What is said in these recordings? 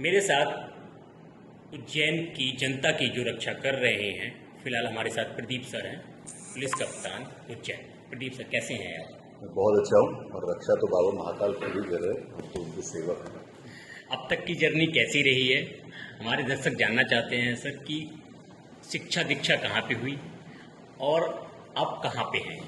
मेरे साथ उज्जैन की जनता की जो रक्षा कर रहे हैं, फिलहाल हमारे साथ प्रदीप सर हैं, पुलिस कप्तान उज्जैन। प्रदीप सर, कैसे हैं आप? मैं बहुत अच्छा हूँ और रक्षा तो बाबा महाकाल खुद ही कर रहे हैं, हम तो उनके सेवक हैं। अब तक की जर्नी कैसी रही है? हमारे दर्शक जानना चाहते हैं सर कि शिक्षा दीक्षा कहाँ पे हुई और अब कहाँ पे हैं?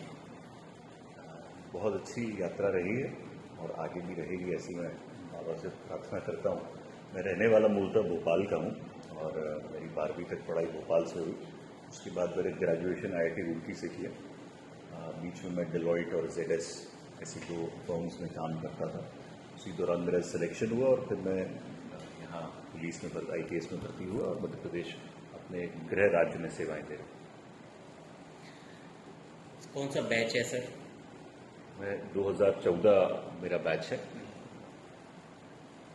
बहुत अच्छी यात्रा रही है और आगे भी रहेगी, ऐसी मैं बाबा से प्रार्थना करता हूँ। मैं रहने वाला मूलतः भोपाल का हूँ और मेरी 12वीं तक पढ़ाई भोपाल से हुई। उसके बाद मैंने ग्रेजुएशन IIT रुड़की से किया। बीच में मैं डेलॉइट और ZS ऐसी दो फर्म्स में काम करता था। उसी दौरान मेरा सिलेक्शन हुआ और फिर मैं यहाँ पुलिस में IPS में भर्ती हुआ और मध्य प्रदेश अपने गृह राज्य में सेवाएं दे रहा हूँ। कौन सा बैच है सर? मैं 2014 मेरा बैच है।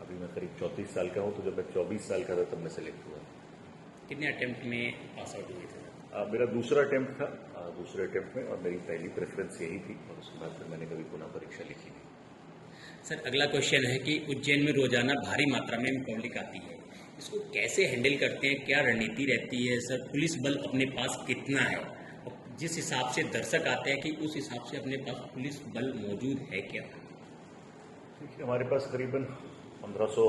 अभी मैं करीब 34 साल का हूँ, तो जब मैं 24 साल का था तब मैं सेलेक्ट हुआ। कितने अटेम्प्ट में पास आउट हुए थे? मेरा दूसरा अटेम्प्ट था, दूसरे अटेम्प्ट में, और मेरी पहली प्रेफरेंस यही थी और उसके बाद फिर मैंने कभी पुनः परीक्षा लिखी नहीं। सर, अगला क्वेश्चन है कि उज्जैन में रोजाना भारी मात्रा में पब्लिक आती है, इसको कैसे हैंडल करते हैं? क्या रणनीति रहती है सर? पुलिस बल अपने पास कितना है और जिस हिसाब से दर्शक आते हैं कि उस हिसाब से अपने पास पुलिस बल मौजूद है क्या? देखिए, हमारे पास करीबन 1500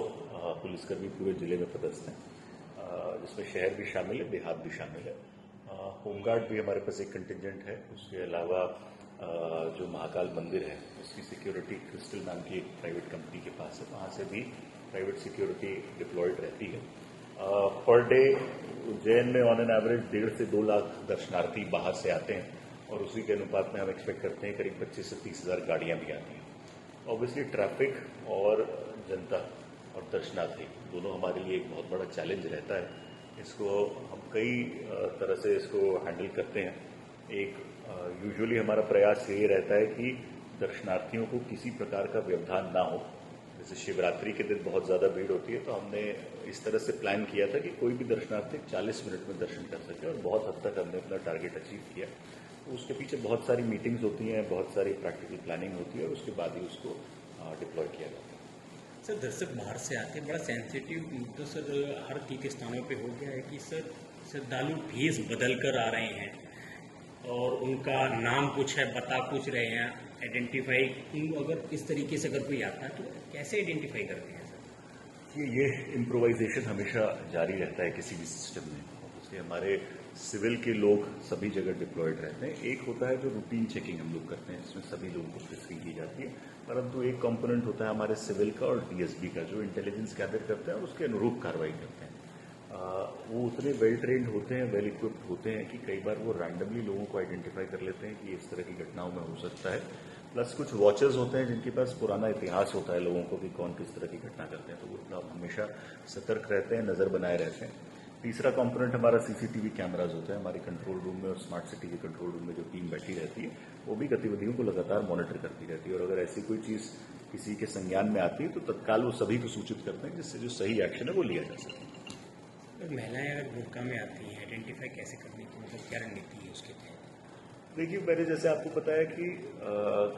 पुलिसकर्मी पूरे जिले में पदस्थ हैं, जिसमें शहर भी शामिल है, देहात भी शामिल है। होमगार्ड भी हमारे पास एक कंटिजेंट है। उसके अलावा जो महाकाल मंदिर है उसकी सिक्योरिटी क्रिस्टल नाम की एक प्राइवेट कंपनी के पास है, वहाँ से भी प्राइवेट सिक्योरिटी डिप्लॉयड रहती है। पर डे उज्जैन में ऑन एन एवरेज 1.5 से 2 लाख दर्शनार्थी बाहर से आते हैं और उसी के अनुपात में हम एक्सपेक्ट करते हैं करीब 25 से 30 हज़ार गाड़ियाँ भी आती हैं। ऑब्वियसली ट्रैफिक और जनता और दर्शनार्थी दोनों हमारे लिए एक बहुत बड़ा चैलेंज रहता है। इसको हम कई तरह से इसको हैंडल करते हैं। एक यूजुअली हमारा प्रयास यही रहता है कि दर्शनार्थियों को किसी प्रकार का व्यवधान ना हो। जैसे शिवरात्रि के दिन बहुत ज़्यादा भीड़ होती है, तो हमने इस तरह से प्लान किया था कि कोई भी दर्शनार्थी 40 मिनट में दर्शन कर सके, और बहुत हद तक हमने अपना टारगेट अचीव किया। तो उसके पीछे बहुत सारी मीटिंग्स होती हैं, बहुत सारी प्रैक्टिकल प्लानिंग होती है और उसके बाद ही उसको डिप्लॉय किया जाता है। सर, दर्शक बाहर से आते हैं, बड़ा सेंसिटिव मुद्दा सर हर तीर्थ स्थानों पे हो गया है कि सर श्रद्धालु भेष बदल कर आ रहे हैं और उनका नाम कुछ है, बता कुछ रहे हैं, आइडेंटिफाई अगर इस तरीके से अगर कोई आता है तो कैसे आइडेंटिफाई करते हैं सर? ये इम्प्रोवाइजेशन हमेशा जारी रहता है किसी भी सिस्टम में। इसलिए हमारे सिविल के लोग सभी जगह डिप्लॉयड रहते हैं। एक होता है जो रूटीन चेकिंग हम लोग करते हैं, जिसमें सभी लोगों को फ्रिस्किंग की जाती है, परंतु एक कंपोनेंट होता है हमारे सिविल का और DSB का, जो इंटेलिजेंस गैदर करते हैं और उसके अनुरूप कार्रवाई करते हैं। वो उतने वेल ट्रेंड होते हैं, वेल इक्विप्ड होते हैं कि कई बार वो रैंडमली लोगों को आइडेंटिफाई कर लेते हैं कि इस तरह की घटनाओं में हो सकता है। प्लस कुछ वॉचर्स होते हैं जिनके पास पुराना इतिहास होता है लोगों को कि कौन किस तरह की घटना करते हैं, तो वो हमेशा सतर्क रहते हैं, नज़र बनाए रहते हैं। तीसरा कंपोनेंट हमारा CCTV कैमराज होता है। हमारे कंट्रोल रूम में और स्मार्ट सिटी के कंट्रोल रूम में जो टीम बैठी रहती है, वो भी गतिविधियों को लगातार मॉनिटर करती रहती है, और अगर ऐसी कोई चीज़ किसी के संज्ञान में आती है तो तत्काल वो सभी को सूचित करते हैं, जिससे जो सही एक्शन है वो लिया जा सके। महिलाएं अगर बुर्का में आती हैं, आइडेंटिफाई कैसे करने की मतलब क्या रणनीति है उसके तहत? देखिए, मैंने जैसे आपको बताया कि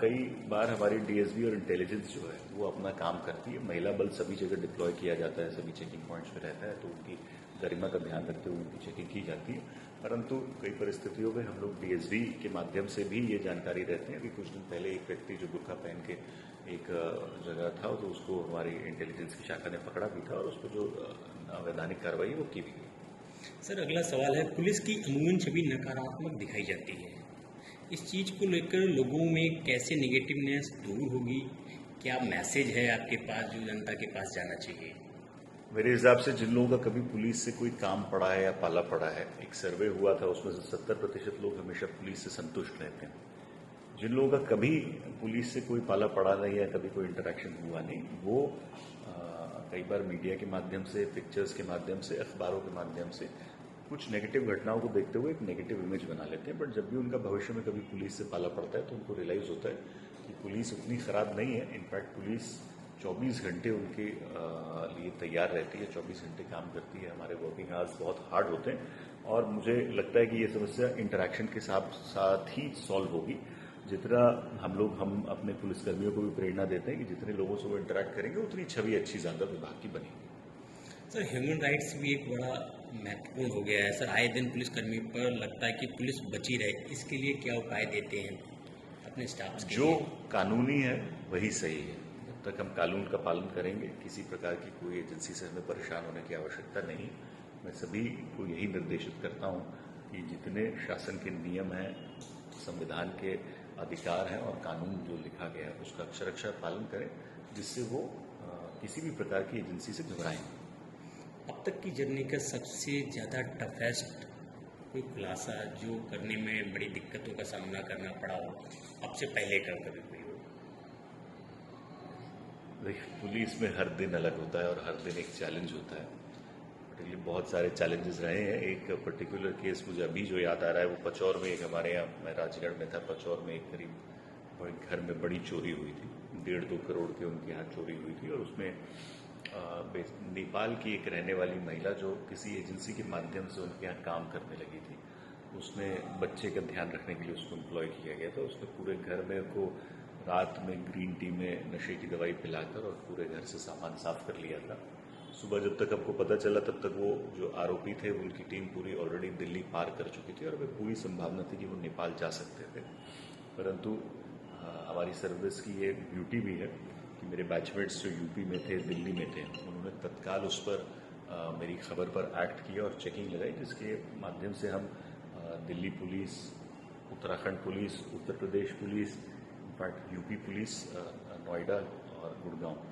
कई बार हमारी DSB और इंटेलिजेंस जो है वो अपना काम करती है। महिला बल सभी जगह डिप्लॉय किया जाता है, सभी चेकिंग पॉइंट्स पे रहता है, तो उनकी गरिमा का ध्यान रखते हुए उनकी चेकिंग की जाती है। परंतु कई परिस्थितियों में हम लोग DSB के माध्यम से भी ये जानकारी रहते हैं कि कुछ दिन पहले एक व्यक्ति जो बुर्का पहन के एक जगह था, तो उसको हमारी इंटेलिजेंस की शाखा ने पकड़ा भी था और उस पर जो अवैधानिक कार्रवाई वो की भी गई। सर, अगला सवाल है, पुलिस की अमूमन छवि नकारात्मक दिखाई जाती है, इस चीज़ को लेकर लोगों में कैसे नेगेटिवनेस दूर होगी? क्या मैसेज है आपके पास जो जनता के पास जाना चाहिए? मेरे हिसाब से जिन लोगों का कभी पुलिस से कोई काम पड़ा है या पाला पड़ा है, एक सर्वे हुआ था, उसमें से 70% लोग हमेशा पुलिस से संतुष्ट रहते हैं। जिन लोगों का कभी पुलिस से कोई पाला पड़ा नहीं है, कभी कोई इंटरेक्शन हुआ नहीं, वो कई बार मीडिया के माध्यम से, पिक्चर्स के माध्यम से, अखबारों के माध्यम से कुछ नेगेटिव घटनाओं को देखते हुए एक नेगेटिव इमेज बना लेते हैं। बट जब भी उनका भविष्य में कभी पुलिस से पाला पड़ता है तो उनको रियलाइज़ होता है कि पुलिस उतनी ख़राब नहीं है। इनफैक्ट पुलिस 24 घंटे उनके लिए तैयार रहती है, 24 घंटे काम करती है। हमारे वर्किंग आवर्स बहुत हार्ड होते हैं और मुझे लगता है कि ये समस्या इंटरेक्शन के साथ ही सॉल्व होगी। जितना हम अपने पुलिसकर्मियों को भी प्रेरणा देते हैं कि जितने लोगों से वो इंटरेक्ट करेंगे उतनी छवि अच्छी ज़्यादा विभाग की बनेगी। सर ह्यूमन राइट्स भी एक बड़ा महत्वपूर्ण हो गया है सर। आए दिन पुलिसकर्मी पर लगता है कि पुलिस बची रहे, इसके लिए क्या उपाय देते हैं अपने स्टाफ के जो लिए? कानूनी है वही सही है। जब तक हम कानून का पालन करेंगे, किसी प्रकार की कोई एजेंसी से हमें परेशान होने की आवश्यकता नहीं। मैं सभी को यही निर्देशित करता हूँ कि जितने शासन के नियम हैं, संविधान के अधिकार हैं और कानून जो लिखा गया है उसका अक्षरशः पालन करें, जिससे वो किसी भी प्रकार की एजेंसी से घबराएं। अब तक की जर्नी का सबसे ज़्यादा टफेस्ट कोई खुलासा जो करने में बड़ी दिक्कतों का सामना करना पड़ा हो, अब से पहले का कभी कोई हो? देखिए, पुलिस में हर दिन अलग होता है और हर दिन एक चैलेंज होता है। पर्टिकुलरली बहुत सारे चैलेंजेस रहे हैं। एक पर्टिकुलर केस मुझे अभी जो याद आ रहा है वो पचौर में, एक हमारे यहाँ, मैं राजगढ़ में था, पचौर में एक करीब घर में बड़ी चोरी हुई थी। 1.5-2 करोड़ के उनके यहाँ चोरी हुई थी और उसमें नेपाल की एक रहने वाली महिला जो किसी एजेंसी के माध्यम से उनके यहाँ काम करने लगी थी, उसने बच्चे का ध्यान रखने के लिए उसको एम्प्लॉय किया गया था। उसने पूरे घर में को रात में ग्रीन टी में नशे की दवाई पिलाकर और पूरे घर से सामान साफ कर लिया था। सुबह जब तक हमको पता चला तब तक वो जो आरोपी थे उनकी टीम पूरी ऑलरेडी दिल्ली पार कर चुकी थी और वे पूरी संभावना थी कि वो नेपाल जा सकते थे। परंतु हमारी सर्विस की ये ब्यूटी भी है कि मेरे बैचमेट्स जो यूपी में थे, दिल्ली में थे, उन्होंने तत्काल उस पर मेरी खबर पर एक्ट किया और चेकिंग लगाई, जिसके माध्यम से हम Delhi police, Uttarakhand police, Uttar Pradesh police, in fact UP police, Noida और गुड़गांव,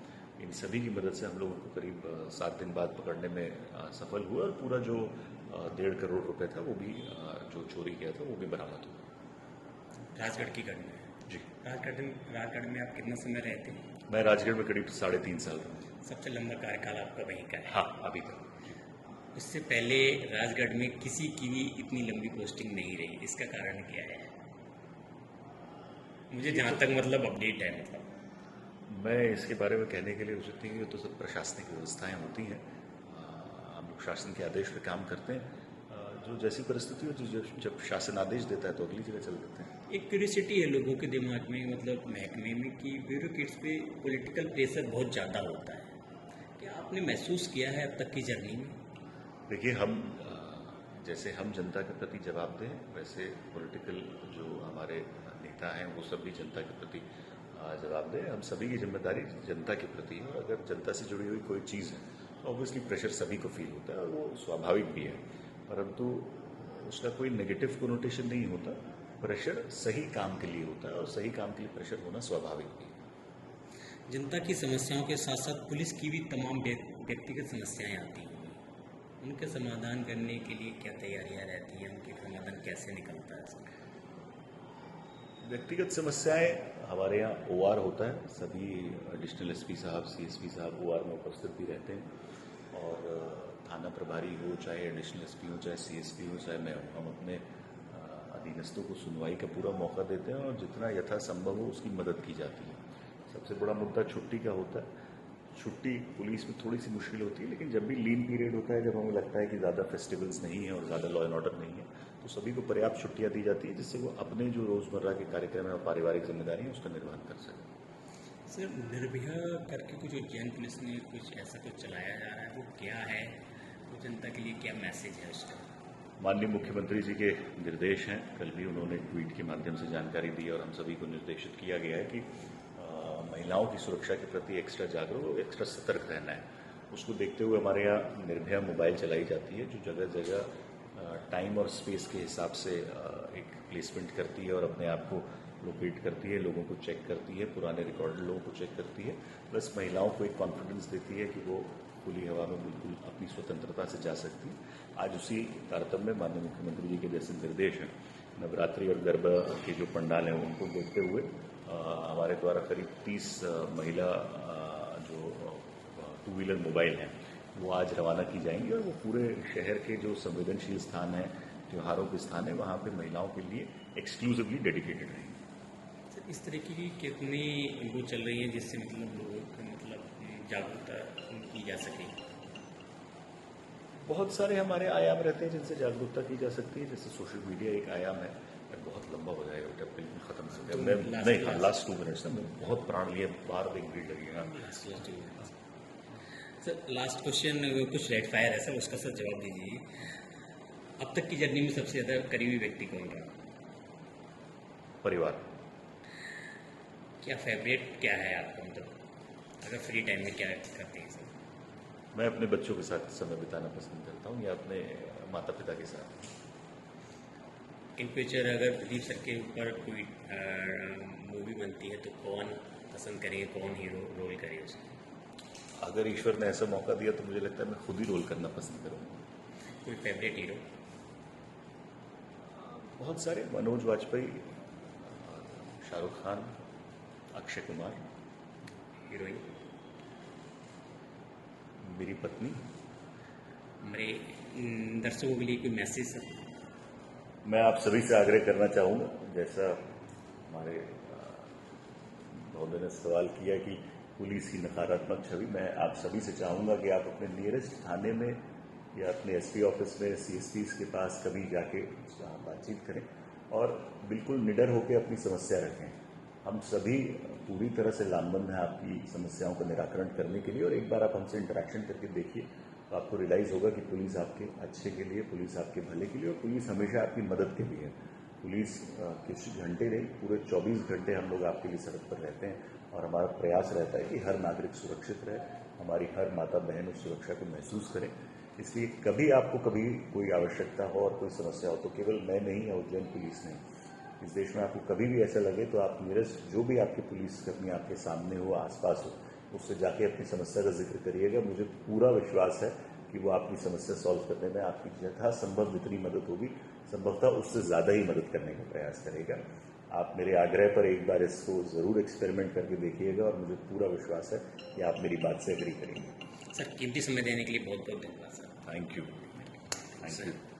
इन सभी की मदद से हम लोगों को करीब 7 दिन बाद पकड़ने में सफल हुआ और पूरा जो 1.5 करोड़ रुपए था वो भी जो चोरी किया था वो भी बरामद हुआ। राजगढ़ की घटना है जी, राजगढ़ में आप कितना समय रहे थे? मैं राजगढ़ में करीब 3.5 साल रहा। सबसे लंबा कार्यकाल आपका वहीं का है। हाँ, अभी तक। इससे पहले राजगढ़ में किसी की भी इतनी लंबी पोस्टिंग नहीं रही, इसका कारण क्या है? मुझे जहाँ तक मतलब अपडेट है, मतलब मैं इसके बारे में कहने के लिए उचित नहीं, तो सब प्रशासनिक व्यवस्थाएं होती हैं। हम लोग शासन के आदेश पर काम करते हैं। जो जैसी परिस्थिति हो, जब शासन आदेश देता है तो अगली जगह चल देते हैं। एक क्यूरियोसिटी है लोगों के दिमाग में, मतलब महकमे में, कि ब्यूरोक्रेट्स पे पॉलिटिकल प्रेशर बहुत ज़्यादा होता है। क्या आपने महसूस किया है अब तक की जर्नी में? देखिए, हम जैसे हम जनता के प्रति जवाबदेह हैं, वैसे पॉलिटिकल जो हमारे नेता हैं वो सब भी जनता के प्रति जवाबदेह हैं। हम सभी की जिम्मेदारी जनता के प्रति है और अगर जनता से जुड़ी हुई कोई चीज़ है तो ऑब्वियसली प्रेशर सभी को फील होता है और वो स्वाभाविक भी है, परंतु उसका कोई नेगेटिव कोनोटेशन नहीं होता। प्रेशर सही काम के लिए होता है और सही काम के लिए प्रेशर होना स्वाभाविक भी है। जनता की समस्याओं के साथ साथ पुलिस की भी तमाम व्यक्तिगत समस्याएं आती हैं, उनके समाधान करने के लिए क्या तैयारियां रहती हैं? उनके समाधान कैसे निकलता है? व्यक्तिगत समस्याएं, हमारे यहाँ OR होता है, सभी एडिशनल SP साहब, CSP साहब OR में उपस्थित भी रहते हैं और थाना प्रभारी हो, चाहे एडिशनल SP हो, चाहे CSP हो, चाहे मैं हूँ, हम अपने अधीनस्थों को सुनवाई का पूरा मौका देते हैं और जितना यथासंभव हो उसकी मदद की जाती है। सबसे बड़ा मुद्दा छुट्टी का होता है। छुट्टी पुलिस में थोड़ी सी मुश्किल होती है, लेकिन जब भी लीन पीरियड होता है, जब हमें लगता है कि ज़्यादा फेस्टिवल्स नहीं है और ज़्यादा लॉ एंड ऑर्डर नहीं है, तो सभी को पर्याप्त छुट्टियां दी जाती है जिससे वो अपने जो रोज़मर्रा के कार्यक्रम है और पारिवारिक जिम्मेदारी है उसका निर्वहन कर सकें। सर, निर्भया करके कुछ उज्जैन पुलिस ने कुछ ऐसा कुछ चलाया जा रहा है, वो क्या है? वो जनता के लिए क्या मैसेज है उसका? माननीय मुख्यमंत्री जी के निर्देश हैं। कल भी उन्होंने ट्वीट के माध्यम से जानकारी दी और हम सभी को निर्देशित किया गया है कि महिलाओं की सुरक्षा के प्रति एक्स्ट्रा जागरूक और एक्स्ट्रा सतर्क रहना है। उसको देखते हुए हमारे यहाँ निर्भया मोबाइल चलाई जाती है जो जगह जगह टाइम और स्पेस के हिसाब से एक प्लेसमेंट करती है और अपने आप को लोकेट करती है, लोगों को चेक करती है, पुराने रिकॉर्डेड लोगों को चेक करती है, प्लस महिलाओं को एक कॉन्फिडेंस देती है कि वो खुली हवा में बिल्कुल अपनी स्वतंत्रता से जा सकती है। आज उसी तारतम्य में माननीय मुख्यमंत्री जी के जैसे निर्देश हैं, नवरात्रि और गरबा के जो पंडाल हैं उनको देखते हुए हमारे द्वारा करीब 30 महिला जो 2 व्हीलर मोबाइल हैं वो आज रवाना की जाएंगी और वो पूरे शहर के जो संवेदनशील स्थान हैं, त्योहारों के स्थान है, वहाँ पे महिलाओं के लिए एक्सक्लूसिवली डेडिकेटेड रहेंगे। सर, इस तरह की कितनी वो चल रही है जिससे मतलब लोगों को मतलब जागरूकता की जा सके? बहुत सारे हमारे आयाम रहते हैं जिनसे जागरूकता की जा सकती है, जैसे सोशल मीडिया एक आयाम है। बहुत लंबा हो जाएगा बेटा, बिल्कुल खत्म हो गया। मैं नहीं, लास्ट 2 मिनट्स में बहुत प्राण लिए, बाहर एक भीड़ लगी है। सर लास्ट क्वेश्चन कुछ रेड फायर है सर, उसका सर जवाब दीजिए। अब तक की जर्नी में सबसे ज़्यादा करीबी व्यक्ति कौन रहा? परिवार। क्या फेवरेट क्या है आपका, मतलब अगर फ्री टाइम में क्या करते हैं सर? मैं अपने बच्चों के साथ समय बिताना पसंद करता हूँ या अपने माता पिता के साथ। इन फ्यूचर अगर दिलीप सर के ऊपर कोई मूवी बनती है तो कौन पसंद करेंगे, कौन हीरो रोल करें उसमें? अगर ईश्वर ने ऐसा मौका दिया तो मुझे लगता है मैं खुद ही रोल करना पसंद करूँगा। कोई फेवरेट हीरो? बहुत सारे, मनोज वाजपेयी, शाहरुख खान, अक्षय कुमार, हीरोइन? मेरी पत्नी। हमारे दर्शकों के लिए कोई मैसेज सर? मैं आप सभी से आग्रह करना चाहूँगा, जैसा हमारे महोदय ने सवाल किया कि पुलिस की नकारात्मक छवि, मैं आप सभी से चाहूँगा कि आप अपने नियरेस्ट थाने में या अपने एसपी ऑफिस में, सीएसपीज के पास कभी जाके बातचीत करें और बिल्कुल निडर होकर अपनी समस्या रखें। हम सभी पूरी तरह से लामबंद हैं आपकी समस्याओं का निराकरण करने के लिए, और एक बार आप हमसे इंटरेक्शन करके देखिए तो आपको रियलाइज़ होगा कि पुलिस आपके अच्छे के लिए, पुलिस आपके भले के लिए, और पुलिस हमेशा आपकी मदद के लिए है। पुलिस कुछ घंटे नहीं, पूरे 24 घंटे हम लोग आपके लिए सड़क पर रहते हैं, और हमारा प्रयास रहता है कि हर नागरिक सुरक्षित रहे, हमारी हर माता बहन उस सुरक्षा को महसूस करें। इसलिए कभी आपको कभी कोई आवश्यकता हो और कोई समस्या हो तो केवल मैं नहीं या उज्जैन पुलिस नहीं, इस देश में आपको कभी भी ऐसा लगे तो आप नियरेस्ट जो भी आपके पुलिसकर्मी आपके सामने हो, आसपास हो, उससे जाके अपनी समस्या का जिक्र करिएगा। मुझे पूरा विश्वास है कि वो आपकी समस्या सॉल्व करने में आपकी यथासंभव जितनी मदद होगी, संभवतः उससे ज़्यादा ही मदद करने का प्रयास करेगा। आप मेरे आग्रह पर एक बार इसको ज़रूर एक्सपेरिमेंट करके देखिएगा, और मुझे पूरा विश्वास है कि आप मेरी बात से एग्री करेंगे। सर कीमती समय देने के लिए बहुत बहुत धन्यवाद सर। Thank you.